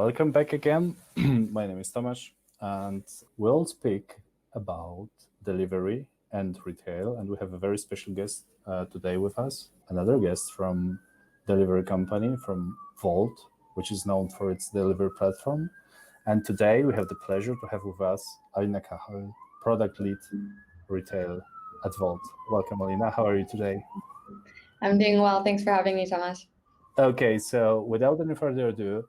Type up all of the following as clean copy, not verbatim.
welcome back again. My name is Tomasz, and we'll speak about delivery and retail. And we have a very special guest today with us, another guest from delivery company from Wolt, which is known for its delivery platform. And today we have the pleasure to have with us Alina Cahill, product lead retail at Wolt. Welcome, Alina. How are you today? I'm doing well. Thanks for having me, Tomasz. Okay, so without any further ado,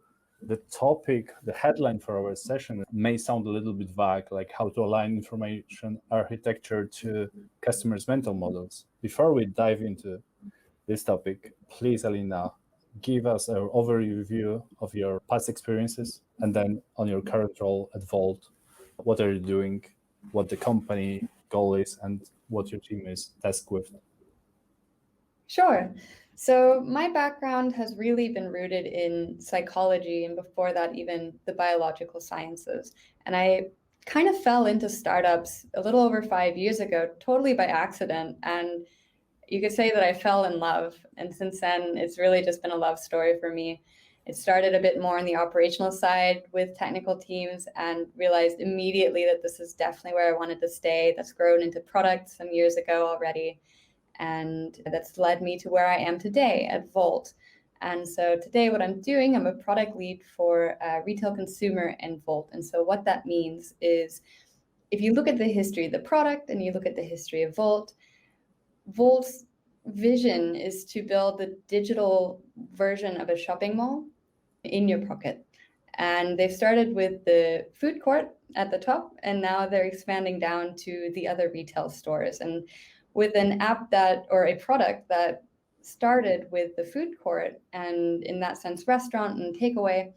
the topic, the headline for our session may sound a little bit vague, like how to align information architecture to customers' mental models. Before we dive into this topic, please, Alina, give us an overview of your past experiences and then on your current role at Wolt. What are you doing, what the company goal is, and what your team is tasked with? Sure. So my background has really been rooted in psychology, and before that, even the biological sciences. And I kind of fell into startups a little over 5 years ago, totally by accident. And you could say that I fell in love. And since then, it's really just been a love story for me. It started a bit more on the operational side with technical teams and realized immediately that this is definitely where I wanted to stay. That's grown into product some years ago already. And that's led me to where I am today at Wolt. And so today what I'm doing, I'm a product lead for retail consumer in Wolt. And so what that means is if you look at the history of the product and you look at the history of Wolt, Wolt's vision is to build the digital version of a shopping mall in your pocket. And they've started with the food court at the top, and now they're expanding down to the other retail stores. And with an app or a product that started with the food court and in that sense restaurant and takeaway,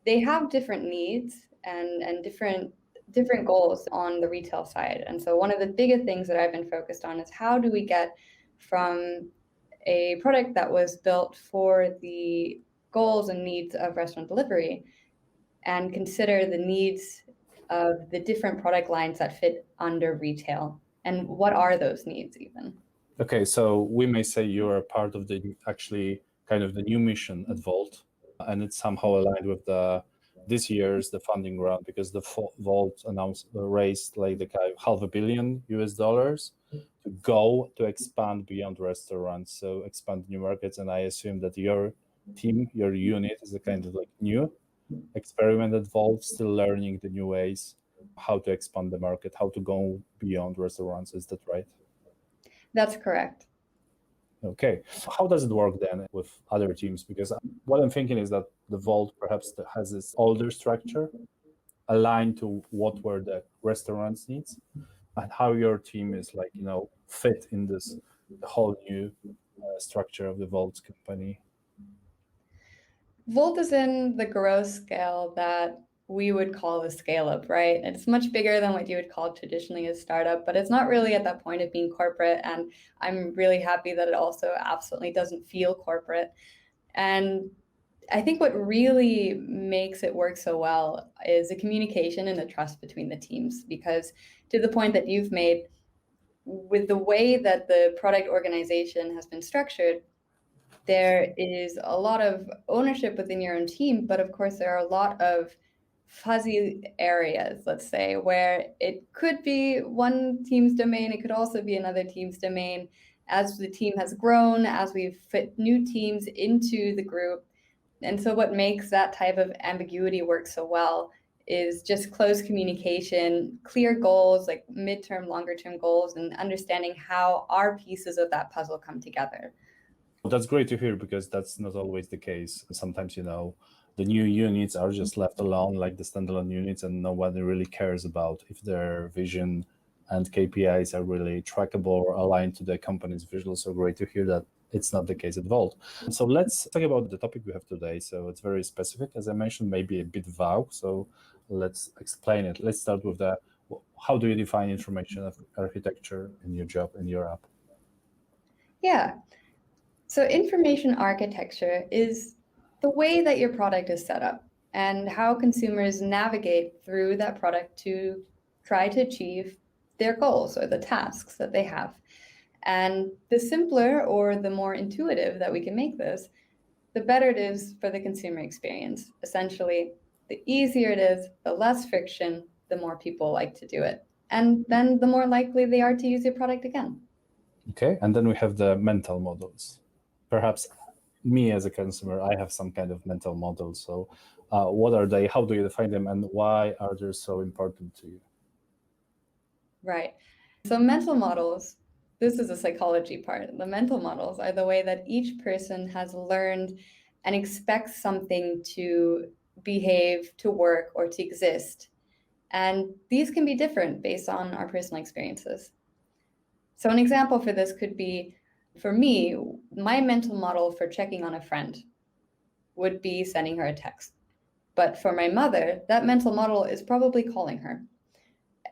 they have different needs and different goals on the retail side. And so one of the biggest things that I've been focused on is how do we get from a product that was built for the goals and needs of restaurant delivery and consider the needs of the different product lines that fit under retail. And what are those needs even? Okay, so we may say you're a part of the actually kind of the new mission at Wolt, and it's somehow aligned with this year's the funding round, because the Wolt raised like the kind of $500 million to go to expand beyond restaurants, so expand new markets. And I assume that your team, your unit, is a kind of like new experiment at Wolt, still learning the new ways how to expand the market, how to go beyond restaurants. Is that right? That's correct. Okay. How does it work then with other teams? Because what I'm thinking is that the Wolt perhaps has this older structure aligned to what were the restaurants' needs, and how your team is like, fit in this whole new structure of the Wolt company. Wolt is in the growth scale that we would call a scale-up, right? It's much bigger than what you would call traditionally a startup, but it's not really at that point of being corporate. And I'm really happy that it also absolutely doesn't feel corporate. And I think what really makes it work so well is the communication and the trust between the teams, because to the point that you've made, with the way that the product organization has been structured, there is a lot of ownership within your own team, but of course there are a lot of fuzzy areas, let's say, where it could be one team's domain, it could also be another team's domain. As the team has grown, as we've fit new teams into the group. And so what makes that type of ambiguity work so well is just close communication, clear goals, like midterm, longer term goals, and understanding how our pieces of that puzzle come together. That's great to hear, because that's not always the case. Sometimes, the new units are just left alone, like the standalone units, and nobody really cares about if their vision and KPIs are really trackable or aligned to the company's visual. So great to hear that it's not the case at Wolt. So let's talk about the topic we have today. So it's very specific, as I mentioned, maybe a bit vague. So let's explain it. Let's start with how do you define information architecture in your job, in your app? Yeah. So information architecture is the way that your product is set up and how consumers navigate through that product to try to achieve their goals or the tasks that they have. And the simpler or the more intuitive that we can make this, the better it is for the consumer experience. Essentially, the easier it is, the less friction, the more people like to do it. And then the more likely they are to use your product again. Okay, and then we have the mental models. Perhaps me as a consumer, I have some kind of mental model. So what are they? How do you define them? And why are they so important to you? Right. So mental models, this is a psychology part. The mental models are the way that each person has learned and expects something to behave, to work, or to exist. And these can be different based on our personal experiences. So an example for this could be, for me, my mental model for checking on a friend would be sending her a text. But for my mother, that mental model is probably calling her.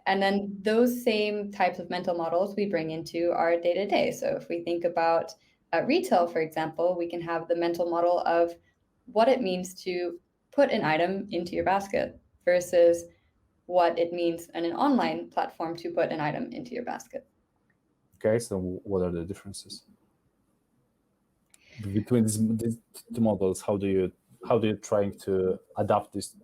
And then those same types of mental models we bring into our day-to-day. So if we think about retail, for example, we can have the mental model of what it means to put an item into your basket versus what it means in an online platform to put an item into your basket. Okay, so what are the differences between these two models? How do you trying to adapt these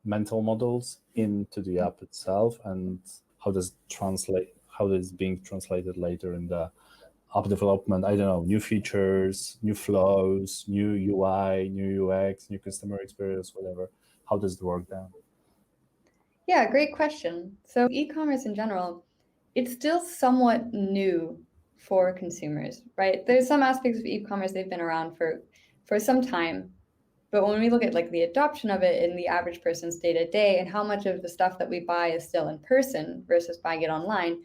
mental models into the app itself, and how does being translated later in the app development? I don't know, new features, new flows, new UI, new UX, new customer experience, whatever. How does it work then? Yeah, great question. So e-commerce in general, it's still somewhat new for consumers, right? There's some aspects of e-commerce they've been around for some time, but when we look at like the adoption of it in the average person's day to day and how much of the stuff that we buy is still in person versus buying it online,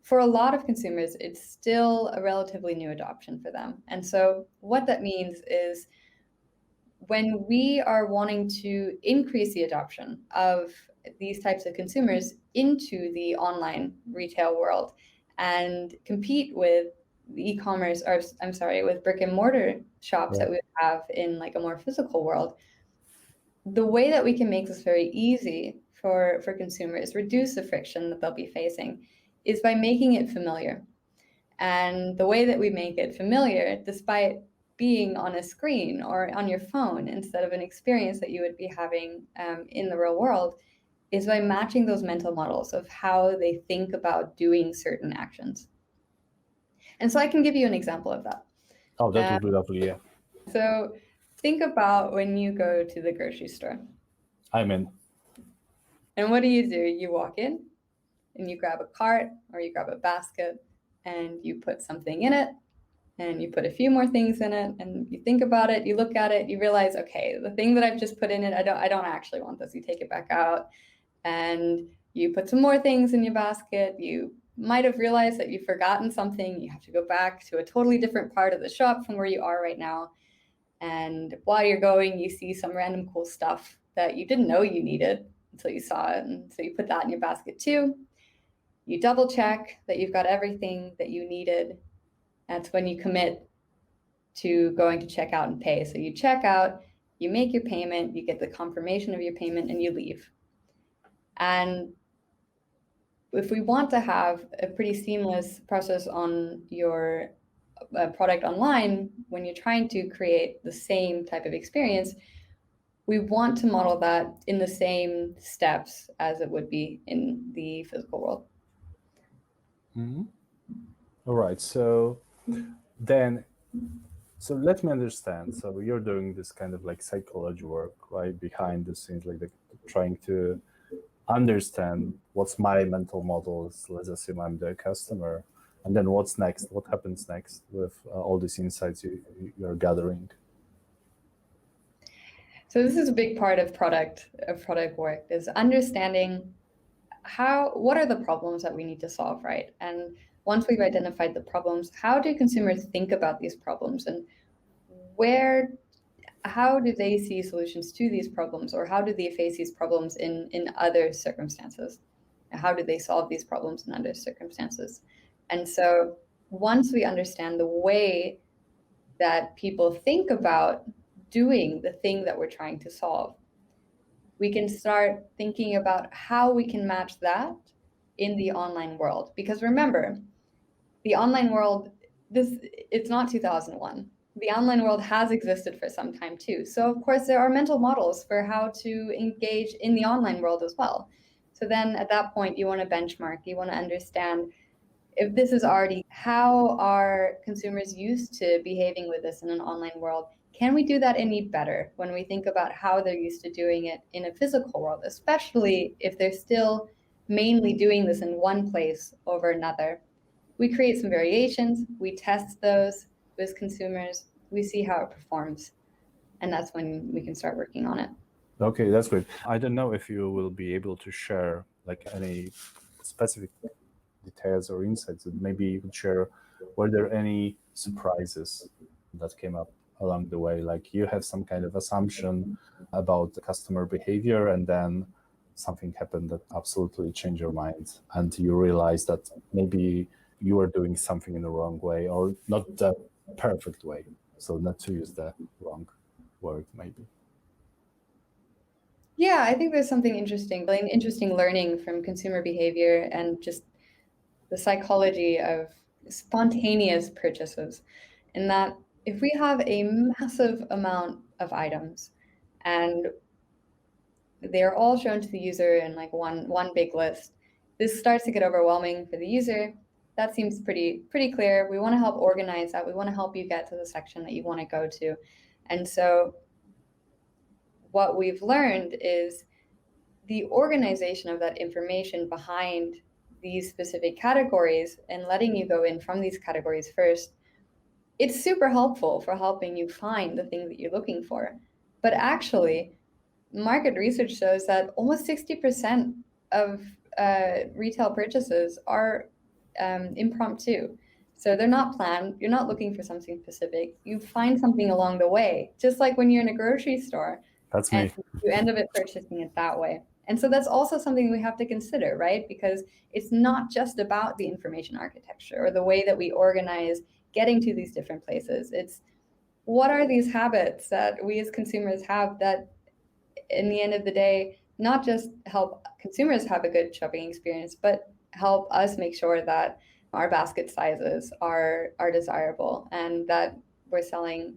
for a lot of consumers, it's still a relatively new adoption for them. And so what that means is when we are wanting to increase the adoption of these types of consumers into the online retail world and compete with e-commerce, or I'm sorry, with brick and mortar shops that we have in like a more physical world, the way that we can make this very easy for consumers, reduce the friction that they'll be facing, is by making it familiar. And the way that we make it familiar, despite being on a screen or on your phone instead of an experience that you would be having in the real world, is by matching those mental models of how they think about doing certain actions. And so I can give you an example of that. Oh, that would be lovely, yeah. So think about when you go to the grocery store. I'm in. And what do? You walk in and you grab a cart or you grab a basket and you put something in it and you put a few more things in it and you think about it, you look at it, you realize, okay, the thing that I've just put in it, I don't actually want this. You take it back out and you put some more things in your basket. You might have realized that you've forgotten something. You have to go back to a totally different part of the shop from where you are right now. And while you're going, you see some random cool stuff that you didn't know you needed until you saw it. And so you put that in your basket too. You double check that you've got everything that you needed. That's when you commit to going to check out and pay. So you check out, you make your payment, you get the confirmation of your payment, and you leave. And if we want to have a pretty seamless process on your product online, when you're trying to create the same type of experience, we want to model that in the same steps as it would be in the physical world. Mm-hmm. All right. So let me understand. So you're doing this kind of like psychology work, right, behind the scenes, like trying to understand what's my mental models. Let's assume I'm the customer, and then what's next? What happens next with all these insights you're gathering? So this is a big part of product work, is understanding what are the problems that we need to solve, right? And once we've identified the problems, how do consumers think about these problems, and how do they see solutions to these problems, or how do they face these problems in other circumstances? How do they solve these problems in other circumstances? And so once we understand the way that people think about doing the thing that we're trying to solve, we can start thinking about how we can match that in the online world. Because remember, the online world, it's not 2001. the online world has existed for some time too. So of course there are mental models for how to engage in the online world as well. So then at that point you want to benchmark, you want to understand if this is already how are consumers used to behaving with this in an online world. Can we do that any better when we think about how they're used to doing it in a physical world, especially if they're still mainly doing this in one place over another? We create some variations, we test those with consumers, we see how it performs, and that's when we can start working on it. Okay, that's great. I don't know if you will be able to share like any specific details or insights that maybe you could share. Were there any surprises that came up along the way? Like you have some kind of assumption about the customer behavior, and then something happened that absolutely changed your mind, and you realize that maybe you are doing something in the wrong way or not the perfect way. So not to use the wrong word, maybe. Yeah, I think there's something interesting learning from consumer behavior and just the psychology of spontaneous purchases. In that, if we have a massive amount of items and they're all shown to the user in like one big list, this starts to get overwhelming for the user. That seems pretty clear. We want to help organize that. We want to help you get to the section that you want to go to. And so what we've learned is the organization of that information behind these specific categories and letting you go in from these categories first, it's super helpful for helping you find the thing that you're looking for. But actually, market research shows that almost 60% of retail purchases are impromptu. So they're not planned. You're not looking for something specific. You find something along the way, just like when you're in a grocery store. That's and me. you end up purchasing it that way. And so that's also something we have to consider, right? Because it's not just about the information architecture or the way that we organize getting to these different places. It's what are these habits that we as consumers have that in the end of the day, not just help consumers have a good shopping experience, but help us make sure that our basket sizes are desirable and that we're selling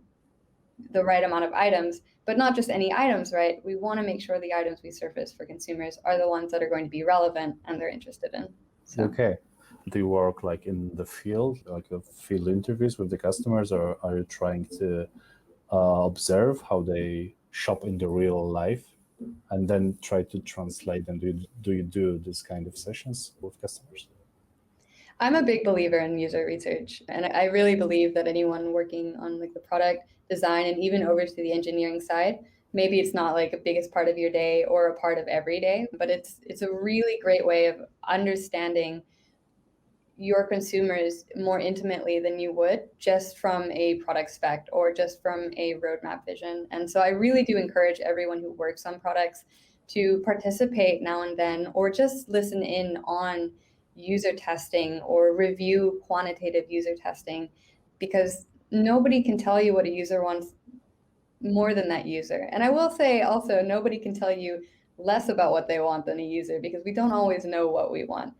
the right amount of items, but not just any items, right? We want to make sure the items we surface for consumers are the ones that are going to be relevant and they're interested in. So. Okay. Do you work like in the field, like field interviews with the customers, or are you trying to observe how they shop in the real life and then try to translate them? Do you do this kind of sessions with customers? I'm a big believer in user research, and I really believe that anyone working on like the product design and even over to the engineering side, maybe it's not like a biggest part of your day or a part of every day, but it's a really great way of understanding your consumers more intimately than you would just from a product spec or just from a roadmap vision. And so I really do encourage everyone who works on products to participate now and then, or just listen in on user testing or review quantitative user testing, because nobody can tell you what a user wants more than that user. And I will say also, nobody can tell you less about what they want than a user, because we don't always know what we want.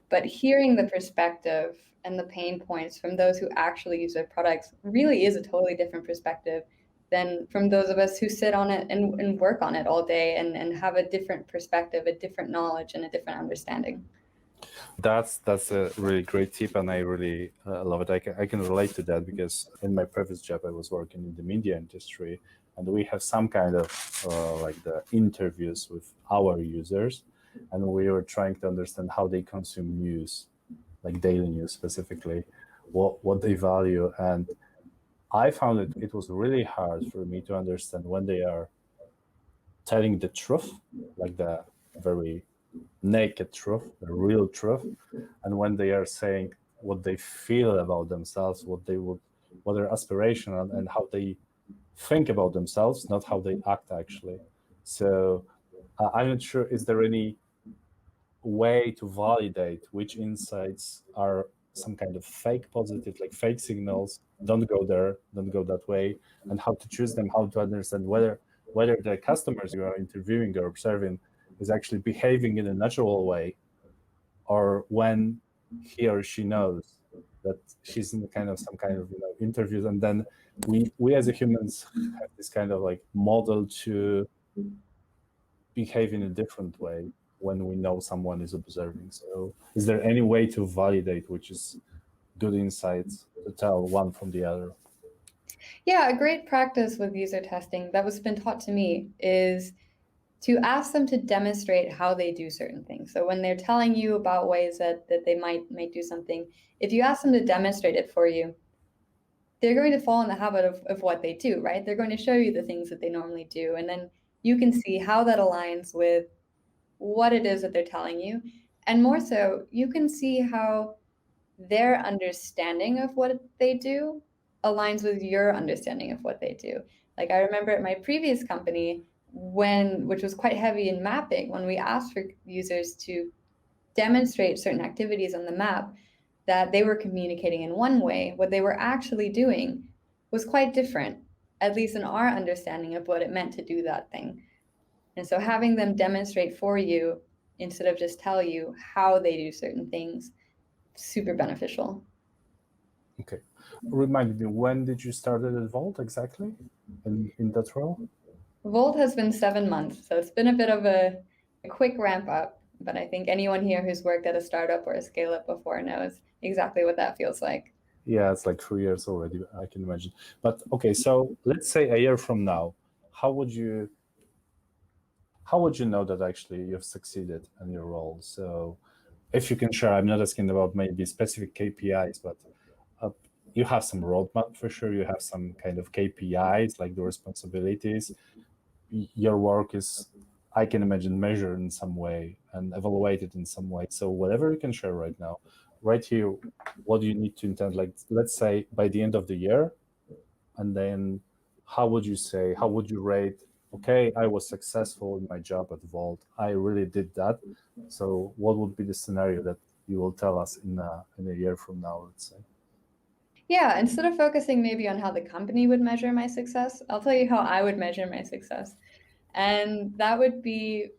But hearing the perspective and the pain points from those who actually use their products really is a totally different perspective than from those of us who sit on it and work on it all day and have a different perspective, a different knowledge, and a different understanding. That's a really great tip, and I really love it. I can relate to that because in my previous job, I was working in the media industry, and we have some kind of like the interviews with our users, and we were trying to understand how they consume news, like daily news specifically, what they value. And I found it was really hard for me to understand when they are telling the truth, like the very naked truth, the real truth, and when they are saying what they feel about themselves, what their aspiration and how they think about themselves, not how they act actually. So I'm not sure, is there any way to validate which insights are some kind of fake positive, like fake signals, don't go there, don't go that way, and how to choose them, how to understand whether the customers you are interviewing or observing is actually behaving in a natural way, or when he or she knows that she's in some kind of interviews, and then we as a humans have this kind of like model to behave in a different way when we know someone is observing. So is there any way to validate which is good insights to tell one from the other? Yeah, a great practice with user testing that was been taught to me is to ask them to demonstrate how they do certain things. So when they're telling you about ways that they might do something, if you ask them to demonstrate it for you, they're going to fall in the habit of what they do, right? They're going to show you the things that they normally do. And then you can see how that aligns with what it is that they're telling you. And more so, you can see how their understanding of what they do aligns with your understanding of what they do. Like I remember at my previous company, which was quite heavy in mapping, when we asked for users to demonstrate certain activities on the map that they were communicating in one way, what they were actually doing was quite different, at least in our understanding of what it meant to do that thing. And so having them demonstrate for you instead of just tell you how they do certain things, super beneficial. Okay. Remind me, when did you start at Wolt exactly in that role? Wolt has been 7 months, so it's been a bit of a quick ramp up, but I think anyone here who's worked at a startup or a scale up before knows exactly what that feels like. Yeah, it's like 3 years already, I can imagine. But okay, so let's say a year from now, how would you know that actually you've succeeded in your role? So if you can share, I'm not asking about maybe specific KPIs, but you have some roadmap for sure. You have some kind of KPIs, like the responsibilities. Your work is, I can imagine, measured in some way and evaluated in some way. So whatever you can share right now, right here, what do you need to intend? Like, let's say by the end of the year, and then how would you rate, okay, I was successful in my job at Wolt. I really did that. So what would be the scenario that you will tell us in a year from now, let's say? Yeah, instead of focusing maybe on how the company would measure my success, I'll tell you how I would measure my success. And that would be,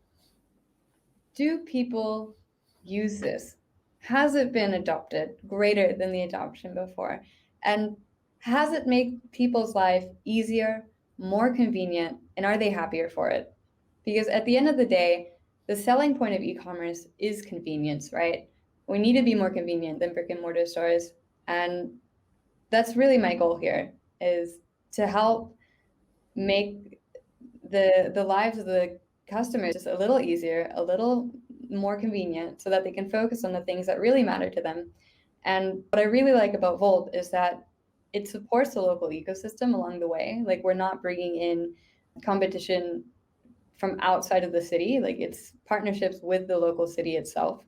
do people use this? Has it been adopted greater than the adoption before? And has it made people's life easier, more convenient, and are they happier for it? Because at the end of the day, the selling point of e-commerce is convenience, right? We need to be more convenient than brick and mortar stores. And that's really my goal here, is to help make the lives of the customers just a little easier, a little more convenient, so that they can focus on the things that really matter to them. And what I really like about Wolt is that it supports the local ecosystem along the way. Like, we're not bringing in competition from outside of the city. Like, it's partnerships with the local city itself.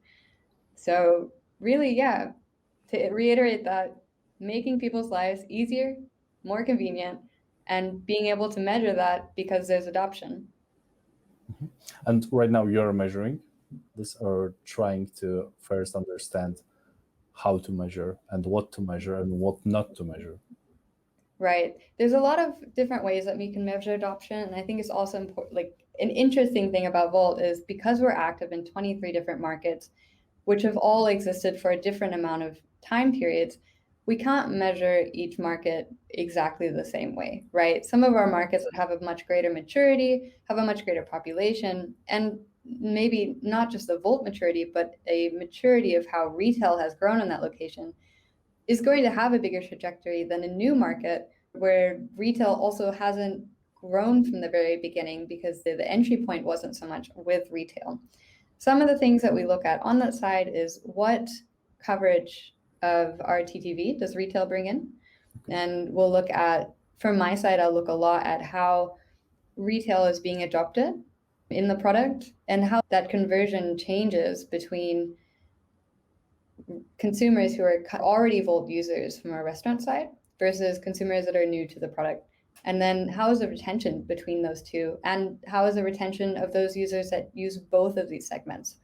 So really, yeah, to reiterate that, making people's lives easier, more convenient, and being able to measure that because there's adoption. And right now you're measuring this, or trying to first understand how to measure and what to measure and what not to measure? Right. There's a lot of different ways that we can measure adoption. And I think it's also important, like an interesting thing about Wolt is because we're active in 23 different markets, which have all existed for a different amount of time periods, we can't measure each market exactly the same way, right? Some of our markets that have a much greater maturity, have a much greater population, and maybe not just the Wolt maturity, but a maturity of how retail has grown in that location, is going to have a bigger trajectory than a new market where retail also hasn't grown from the very beginning because the entry point wasn't so much with retail. Some of the things that we look at on that side is what coverage of our TTV does retail bring in? And we'll look at, from my side, I'll look a lot at how retail is being adopted in the product and how that conversion changes between consumers who are already Wolt users from our restaurant side versus consumers that are new to the product. And then how is the retention between those two? And how is the retention of those users that use both of these segments?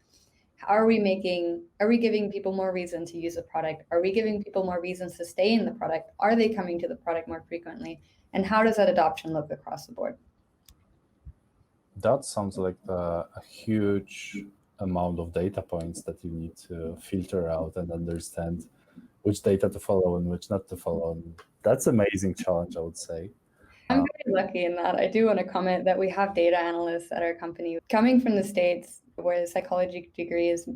Are we giving people more reason to use the product? Are we giving people more reasons to stay in the product? Are they coming to the product more frequently? And how does that adoption look across the board? That sounds like a huge amount of data points that you need to filter out and understand which data to follow and which not to follow. And that's an amazing challenge, I would say. I'm very lucky in that. I do want to comment that we have data analysts at our company. Coming from the States, where the psychology degree is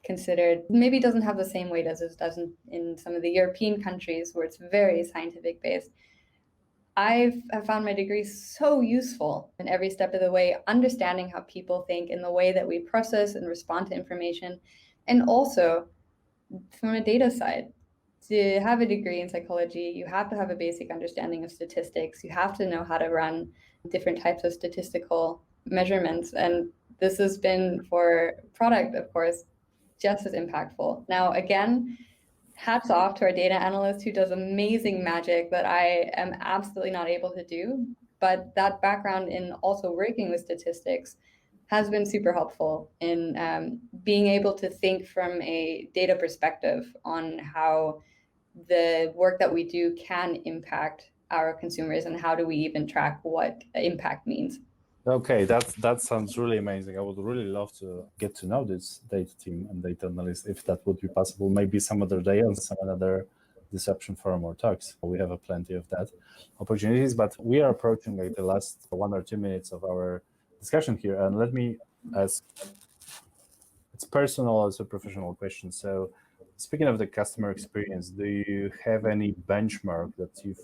considered, maybe doesn't have the same weight as it does in some of the European countries where it's very scientific based. I've found my degree so useful in every step of the way, understanding how people think in the way that we process and respond to information, and also from a data side. To have a degree in psychology, you have to have a basic understanding of statistics. You have to know how to run different types of statistical measurements. And this has been for product, of course, just as impactful. Now, again, hats off to our data analyst who does amazing magic that I am absolutely not able to do. But that background in also working with statistics has been super helpful in being able to think from a data perspective on how the work that we do can impact our consumers and how do we even track what impact means. Okay, that sounds really amazing. I would really love to get to know this data team and data analyst if that would be possible. Maybe some other day on some another Deception Forum or talks. We have plenty of that opportunities, but we are approaching like the last 1 or 2 minutes of our discussion here. And let me ask, it's personal as a professional question. So speaking of the customer experience, do you have any benchmark that you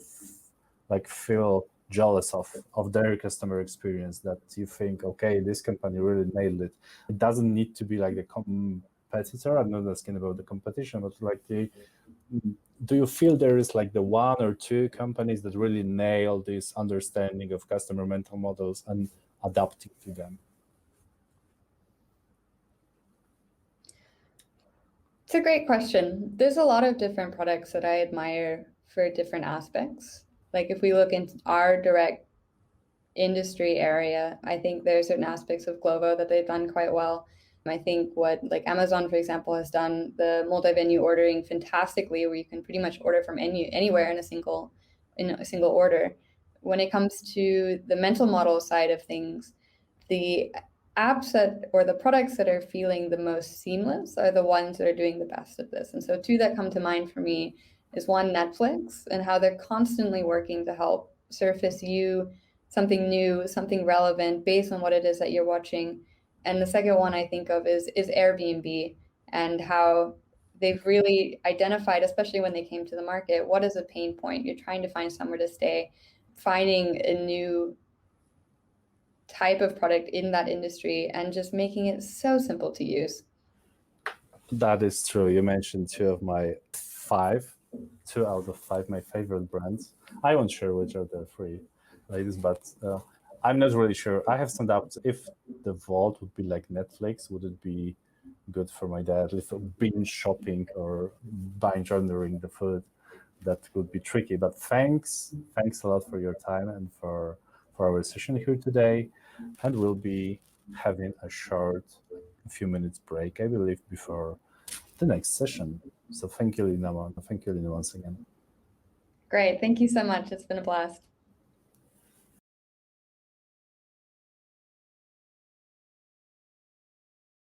feel jealous of their customer experience, that you think, okay, this company really nailed it? It doesn't need to be like the competitor. I'm not asking about the competition, but like do you feel there is like the 1 or 2 companies that really nail this understanding of customer mental models and adapting to them? It's a great question. There's a lot of different products that I admire for different aspects. Like if we look into our direct industry area, I think there are certain aspects of Glovo that they've done quite well. I think what like Amazon, for example, has done the multi-venue ordering fantastically, where you can pretty much order from anywhere in a single order. When it comes to the mental model side of things, the apps or the products that are feeling the most seamless are the ones that are doing the best at this. And so 2 that come to mind for me is one, Netflix, and how they're constantly working to help surface you something new, something relevant based on what it is that you're watching. And the second one I think of is Airbnb, and how they've really identified, especially when they came to the market, what is a pain point? You're trying to find somewhere to stay, finding a new type of product in that industry and just making it so simple to use. That is true. You mentioned 2 out of 5 my favorite brands. I won't share which are the 3 ladies, but I'm not really sure. I have some doubts if the Wolt would be like Netflix. Would it be good for my dad if binge shopping or binge ordering the food? That could be tricky. But thanks a lot for your time and for our session here today. And we'll be having a short few minutes break, I believe, before the next session. So thank you, Lina. Thank you, Lina, once again. Great. Thank you so much. It's been a blast.